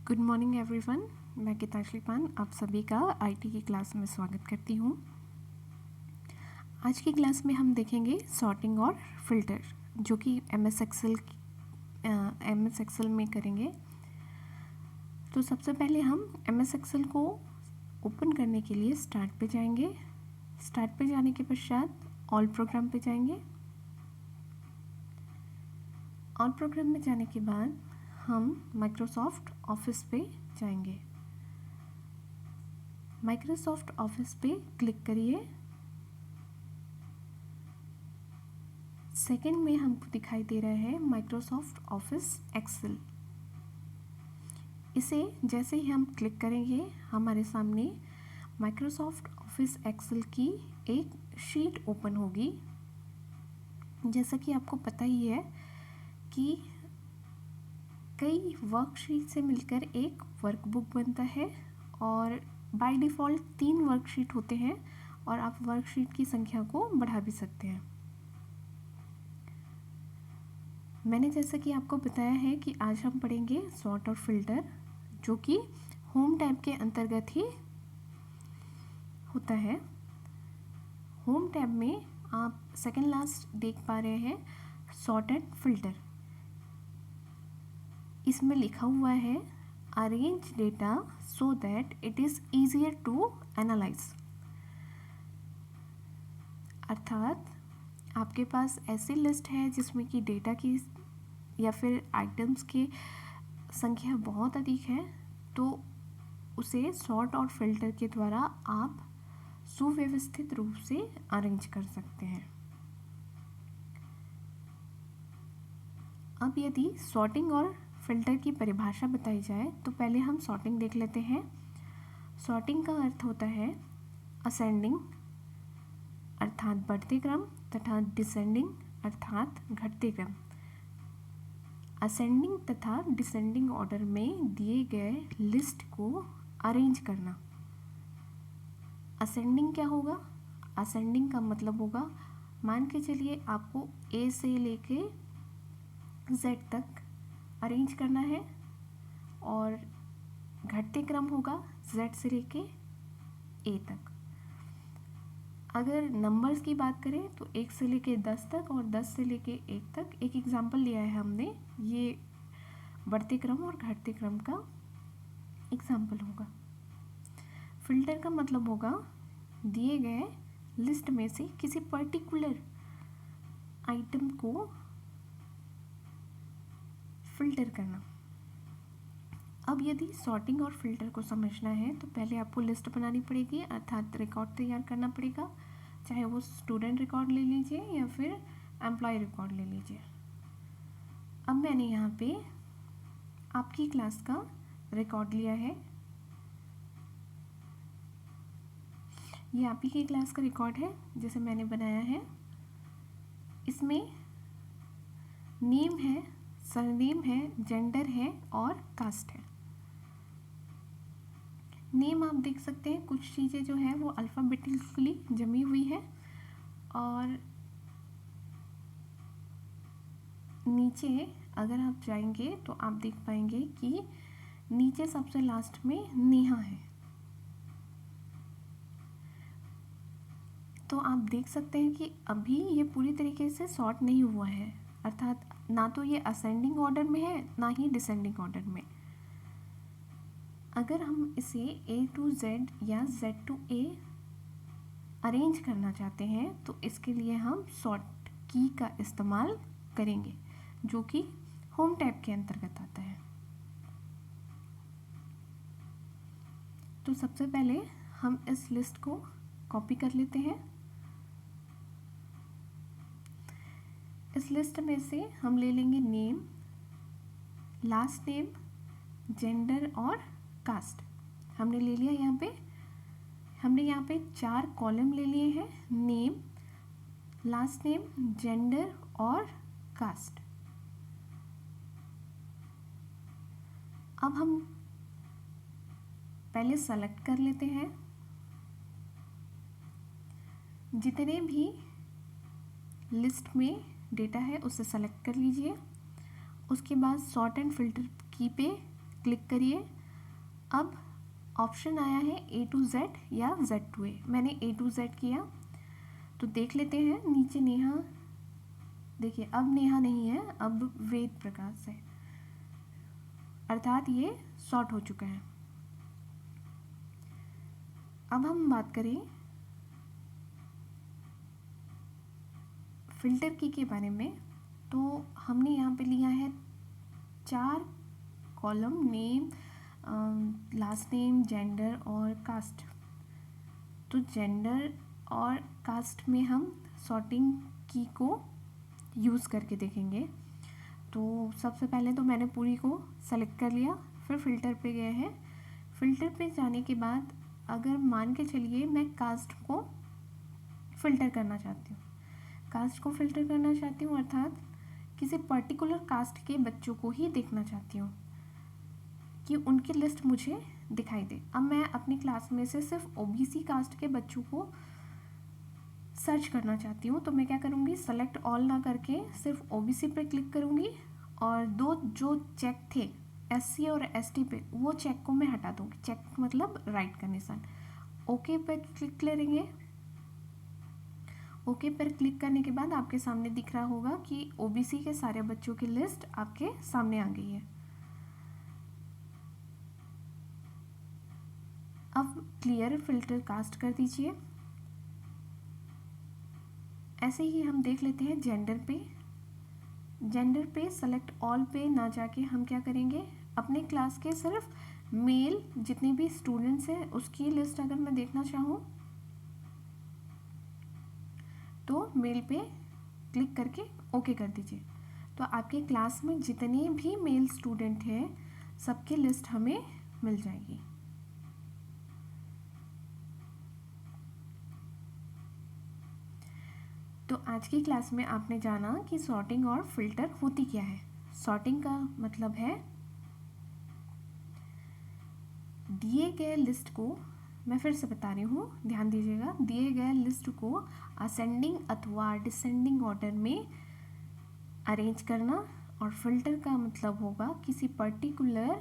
Good morning everyone. मैं गीतांजलि पान आप सभी का आईटी की क्लास में स्वागत करती हूँ। आज की क्लास में हम देखेंगे सॉर्टिंग और फिल्टर, जो कि एमएस एक्सेल में करेंगे। तो सबसे पहले हम एमएस एक्सेल को ओपन करने के लिए स्टार्ट पे जाएंगे। स्टार्ट पे जाने के पश्चात ऑल प्रोग्राम पे जाएंगे। ऑल प्रोग्राम में जाने के बाद हम माइक्रोसॉफ्ट ऑफिस पे जाएंगे। माइक्रोसॉफ्ट ऑफिस पे क्लिक करिए। सेकंड में हमको दिखाई दे रहा है माइक्रोसॉफ्ट ऑफिस एक्सेल। इसे जैसे ही हम क्लिक करेंगे हमारे सामने माइक्रोसॉफ्ट ऑफिस एक्सेल की एक शीट ओपन होगी। जैसा कि आपको पता ही है कि कई वर्कशीट से मिलकर एक वर्कबुक बनता है और बाय डिफ़ॉल्ट 3 वर्कशीट होते हैं और आप वर्कशीट की संख्या को बढ़ा भी सकते हैं। मैंने जैसा कि आपको बताया है कि आज हम पढ़ेंगे सॉर्ट और फिल्टर, जो कि होम टैब के अंतर्गत ही होता है। होम टैब में आप सेकंड लास्ट देख पा रहे हैं सॉर्ट एंड फिल्टर। इसमें लिखा हुआ है arrange data so that it is easier to analyse. अर्थात आपके पास ऐसी लिस्ट है जिसमें कि डेटा की या फिर आइटम्स की संख्या बहुत अधिक है, तो उसे सॉर्ट और फिल्टर के द्वारा आप सुव्यवस्थित रूप से अरेंज कर सकते हैं। अब यदि सॉर्टिंग और फिल्टर की परिभाषा बताई जाए तो पहले हम सॉर्टिंग देख लेते हैं। सॉर्टिंग का अर्थ होता है असेंडिंग अर्थात बढ़ते क्रम तथा डिसेंडिंग अर्थात घटते क्रम। असेंडिंग तथा डिसेंडिंग ऑर्डर में दिए गए लिस्ट को अरेंज करना। असेंडिंग क्या होगा? असेंडिंग का मतलब होगा, मान के चलिए आपको ए से लेके जेड तक अरेंज करना है और घटते क्रम होगा जेड से लेके ए तक। अगर नंबर्स की बात करें तो 1 से लेके 10 तक और 10 से लेके 1 तक एक एग्जाम्पल लिया है हमने। ये बढ़ते क्रम और घटते क्रम का एग्जाम्पल होगा। फिल्टर का मतलब होगा दिए गए लिस्ट में से किसी पर्टिकुलर आइटम को फिल्टर करना। अब यदि सॉर्टिंग और फिल्टर को समझना है तो पहले आपको लिस्ट बनानी पड़ेगी, अर्थात रिकॉर्ड तैयार करना पड़ेगा, चाहे वो स्टूडेंट रिकॉर्ड ले लीजिए या फिर एम्प्लॉय रिकॉर्ड ले लीजिए। अब मैंने यहाँ पे आपकी क्लास का रिकॉर्ड लिया है। ये आप ही की क्लास का रिकॉर्ड है जैसे मैंने बनाया है। इसमें नेम है, सरनेम है, जेंडर है और कास्ट है। नेम आप देख सकते हैं कुछ चीज़ें जो है वो अल्फ़ाबेटिकली जमी हुई है और नीचे अगर आप जाएंगे तो आप देख पाएंगे कि नीचे सबसे लास्ट में नेहा है। तो आप देख सकते हैं कि अभी ये पूरी तरीके से सॉर्ट नहीं हुआ है, अर्थात ना तो ये असेंडिंग ऑर्डर में है ना ही डिसेंडिंग ऑर्डर में। अगर हम इसे A to Z या Z to A अरेंज करना चाहते हैं तो इसके लिए हम सॉर्ट की का इस्तेमाल करेंगे, जो कि होम टैब के अंतर्गत आता है। तो सबसे पहले हम इस लिस्ट को कॉपी कर लेते हैं। इस लिस्ट में से हम ले लेंगे नेम, लास्ट नेम, जेंडर और कास्ट। हमने ले लिया हमने यहाँ पे 4 कॉलम ले लिए हैं, नेम, लास्ट नेम, जेंडर और कास्ट। अब हम पहले सेलेक्ट कर लेते हैं जितने भी लिस्ट में डेटा है उसे सेलेक्ट कर लीजिए। उसके बाद सॉर्ट एंड फिल्टर की पे क्लिक करिए अब ऑप्शन आया है A to Z या Z to A। मैंने A to Z किया, तो देख लेते हैं नीचे नेहा, देखिए अब नेहा नहीं है, अब वेद प्रकाश है, अर्थात ये सॉर्ट हो चुका है। अब हम बात करें फिल्टर की के बारे में, तो हमने यहाँ पे लिया है 4 column, name, last name, gender और कास्ट। तो जेंडर और कास्ट में हम सॉर्टिंग की को यूज़ करके देखेंगे। तो सबसे पहले तो मैंने पूरी को सेलेक्ट कर लिया, फिर फ़िल्टर पे गए हैं। फ़िल्टर पे जाने के बाद अगर मान के चलिए मैं कास्ट को फ़िल्टर करना चाहती हूँ, कास्ट को फ़िल्टर करना चाहती हूँ अर्थात किसी पर्टिकुलर कास्ट के बच्चों को ही देखना चाहती हूँ कि उनकी लिस्ट मुझे दिखाई दे। अब मैं अपनी क्लास में से सिर्फ ओबीसी कास्ट के बच्चों को सर्च करना चाहती हूँ, तो मैं क्या करूँगी, सेलेक्ट ऑल ना करके सिर्फ ओबीसी पे क्लिक करूँगी और 2 जो चेक थे एससी और एसटी पे, वो चेक को मैं हटा दूँगी। चेक मतलब राइट का निशान। ओके पे क्लिक करेंगे। ओके पर क्लिक करने के बाद आपके सामने दिख रहा होगा कि ओबीसी के सारे बच्चों की लिस्ट आपके सामने आ गई है। अब क्लियर फिल्टर कास्ट कर दीजिए। ऐसे ही हम देख लेते हैं जेंडर पे। जेंडर पे सेलेक्ट ऑल पे ना जाके हम क्या करेंगे, अपने क्लास के सिर्फ मेल जितने भी स्टूडेंट्स हैं उसकी लिस्ट अगर मैं देखना चाहूँ तो मेल पे क्लिक करके ओके कर दीजिए। तो आपके क्लास में जितने भी मेल स्टूडेंट हैं सबकी लिस्ट हमें मिल जाएगी। तो आज की क्लास में आपने जाना कि सॉर्टिंग और फिल्टर होती क्या है। सॉर्टिंग का मतलब है दिए गए लिस्ट को, मैं फिर से बता रही हूँ, ध्यान दीजिएगा, दिए गए लिस्ट को असेंडिंग अथवा डिसेंडिंग ऑर्डर में अरेंज करना। और फिल्टर का मतलब होगा किसी पर्टिकुलर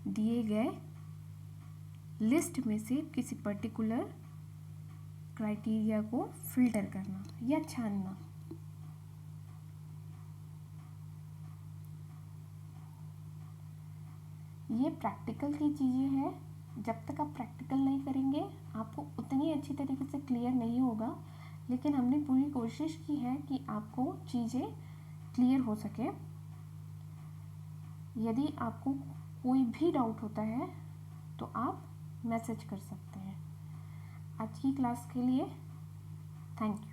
दिए गए लिस्ट में से किसी पर्टिकुलर क्राइटेरिया को फिल्टर करना या छानना। ये प्रैक्टिकल की चीज़ें हैं, जब तक आप प्रैक्टिकल नहीं करेंगे आपको उतनी अच्छी तरीके से क्लियर नहीं होगा, लेकिन हमने पूरी कोशिश की है कि आपको चीज़ें क्लियर हो सके। यदि आपको कोई भी डाउट होता है तो आप मैसेज कर सकते हैं। आज की क्लास के लिए थैंक यू।